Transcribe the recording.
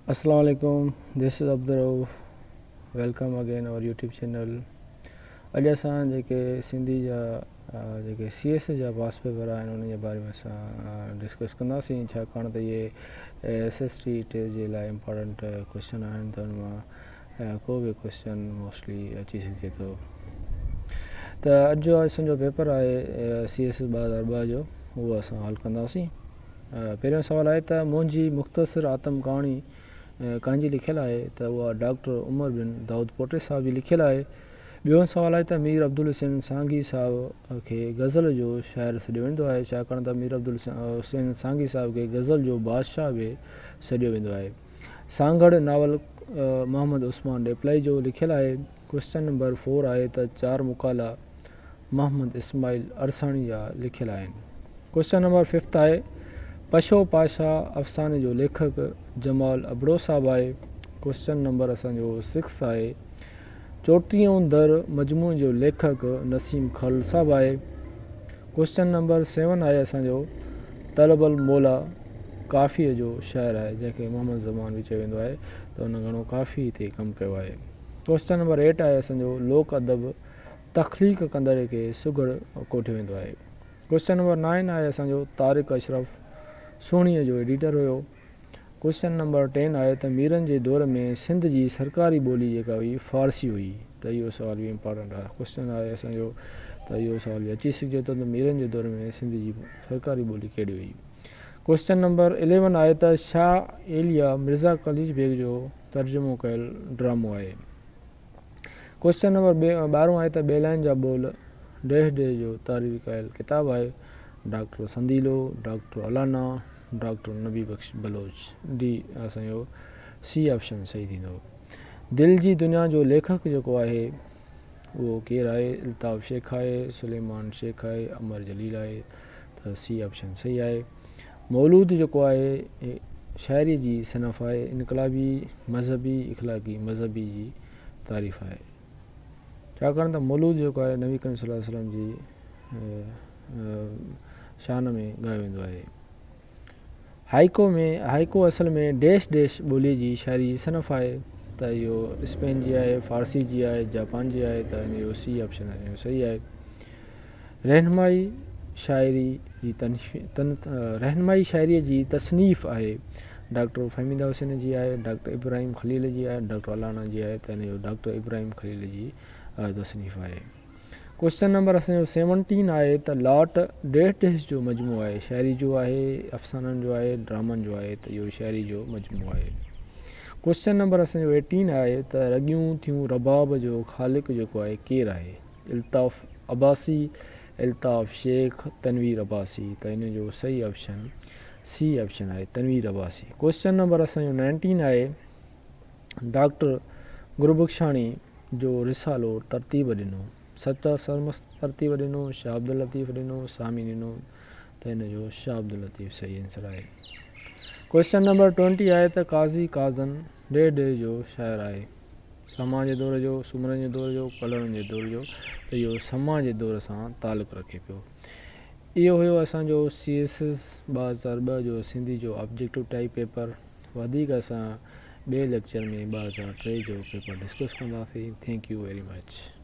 Assalamu alaikum. This is Abdurrauf. Welcome again our YouTube channel. अॼु असां जेके सिंधी जा जेके CS जा पास पेपर आहिनि उन जे बारे में असां डिस्कस कंदासीं, छाकाणि त इहे SST टेस्ट जे लाइ इम्पोर्टेंट क्वेश्चन आहिनि, त उन मां को बि क्वेश्चन मोस्टली अची सघे थो। त अॼु जो असांजो पेपर आहे CS 2002 जो, उहो असां हल कंदासीं। पहिरियों सुवालु आहे त मुंहिंजी मुख़्तसिर आतम कहाणी कंहिंजी लिखियलु आहे, त उहा डॉक्टर उमर बिन दाऊद पोटे साहब जी लिखियलु आहे। ॿियो सुवालु आहे त मीर अब्दुल हुसैन सांगी साहब खे गज़ल जो शाइर सॾियो वेंदो आहे, छाकाणि त मीर अब्दुल हुसैन सांगी साहब खे गज़ल जो बादशाह बि सॾियो वेंदो आहे। सांगड़ नावल मोहम्मद उस्मान डेपलाई जो लिखियलु आहे। क्वेश्चन नंबर 4 आहे त 4 मुकाला मोहम्मद इस्माइल अरसाणी जा लिखियलु आहिनि। क्वेश्चन नंबर 5 आहे पशो पाशा अफ़साने जो लेखक जमाल अबड़ो साहब आहे। क्वेश्चन नंबर असांजो 6 आहे चोटियों दर मजमू जो लेखक नसीम खालिद साहब आहे। क्वेश्चन नंबर 7 आहे असांजो तलबल मौला काफ़ीअ जो शाइर आहे, जंहिंखे मोहम्मद ज़मान बि चयो वेंदो आहे, त हुन घणो काफ़ी ते कमु कयो आहे। क्वेश्चन नंबर 8 आहे असांजो लोक अदब तख़लीक़ कंदड़ खे सुगड़ कोठियो वेंदो आहे। क्वेश्चन नंबर 9 आहे असांजो तारिक अशरफ सोणीअ जो एडिटर हुयो। क्वेश्चन नंबर 10 आहे त मीरनि जे दौर में सिंध जी सरकारी ॿोली जेका हुई फ़ारसी हुई, त इहो सुवाल बि इम्पोर्टेंट आहे। क्वेश्चन आहे असांजो, त इहो सुवाल बि अची सघे थो त मीरनि जे दौर में सिंध जी सरकारी ॿोली कहिड़ी हुई। क्वेश्चन नंबर 11 आहे त शाह एलिया मिर्ज़ा कलीज बेग जो तर्जुमो कयल ड्रामो आहे। क्वेश्चन नंबर 12 आहे त बेलाइन जा बोल डेह डेह जो तारीर कयल किताबु आहे। डॉक्टर संदीलो, डॉक्टर अलाना, डॉक्टर नबी बख्श बलोच। डी असांजो सी ऑप्शन सही थींदो। दिलि जी दुनिया जो लेखक जेको आहे उहो केरु आहे? अल्ताफ़ शेख आहे, सुलेमान शेख आहे, अमर जलील आहे, त सी ऑप्शन सही आहे। मौलूद जेको आहे शाइरी जी सनफ़ आहे, इनकलाबी मज़हबी इख़लाक़ी मज़हबी जी तारीफ़ आहे, छाकाणि त मौलूद जेको आहे नबी करीम सल्लल्लाहु अलैहि वसल्लम जी शान में ॻायो वेंदो आहे। हाइको असल में डैश डैश ॿोलीअ जी शाइरी जी सनफ़ आहे, त इहो स्पेन जी आहे, फ़ारसी जी आहे, जापान जी आहे, त इहो सी ऑप्शन आहे सही आहे। रहनुमाई शाइरीअ जी तसनीफ़ आहे, डॉक्टर फ़हमीदा हुसैन जी आहे, डॉक्टर इब्राहिम ख़लील जी आहे, डॉक्टर अलाना जी आहे, त इहो डॉक्टर इब्राहिम ख़लील जी तसनीफ़ आहे। क्वेश्चन नंबर असांजो 17 आहे त लॉट डेह डेह जो मजमू आहे, शाइरी जो आहे, अफ़साननि जो आहे, ड्रामनि जो आहे, त इहो शाइरी जो मजमू आहे। क्वेश्चन नंबर असांजो 18 आहे त रगियूं थियूं रबाब जो ख़ालिक़ जेको आहे केरु आहे? अल्ताफ़ अब्बासी, अल्ताफ़ शेख, तनवीर अब्बासी, त इन जो सही ऑप्शन सी ऑप्शन आहे तनवीर अब्बासी। क्वेश्चन नंबर असांजो 19 आहे डॉक्टर गुरबख्शानी जो रिसालो तरतीब ॾिनो, सचा सरमस्त तरतीब ॾिनो, शाह अब्दुल लतीफ़ ॾिनो, सामी ॾिनो, त हिन जो शाह अब्दुल लतीफ़ सही आंसर आहे। क्वेश्चन नंबर 20 आहे त काज़ी काज़न डेह डेह जो शाइर आहे, समा जे दौर जो, सुमरनि जे दौर जो, कलरनि जे दौर जो, त इहो समा जे दौर सां तालुक़ु रखे पियो। इहो हुयो असांजो CS 2002 जो सिंधी जो ऑब्जेक्टिव टाइप पेपर। वधीक असां ॿिए लेक्चर में 2003 जो पेपर डिस्कस कंदासीं। Thank U very much.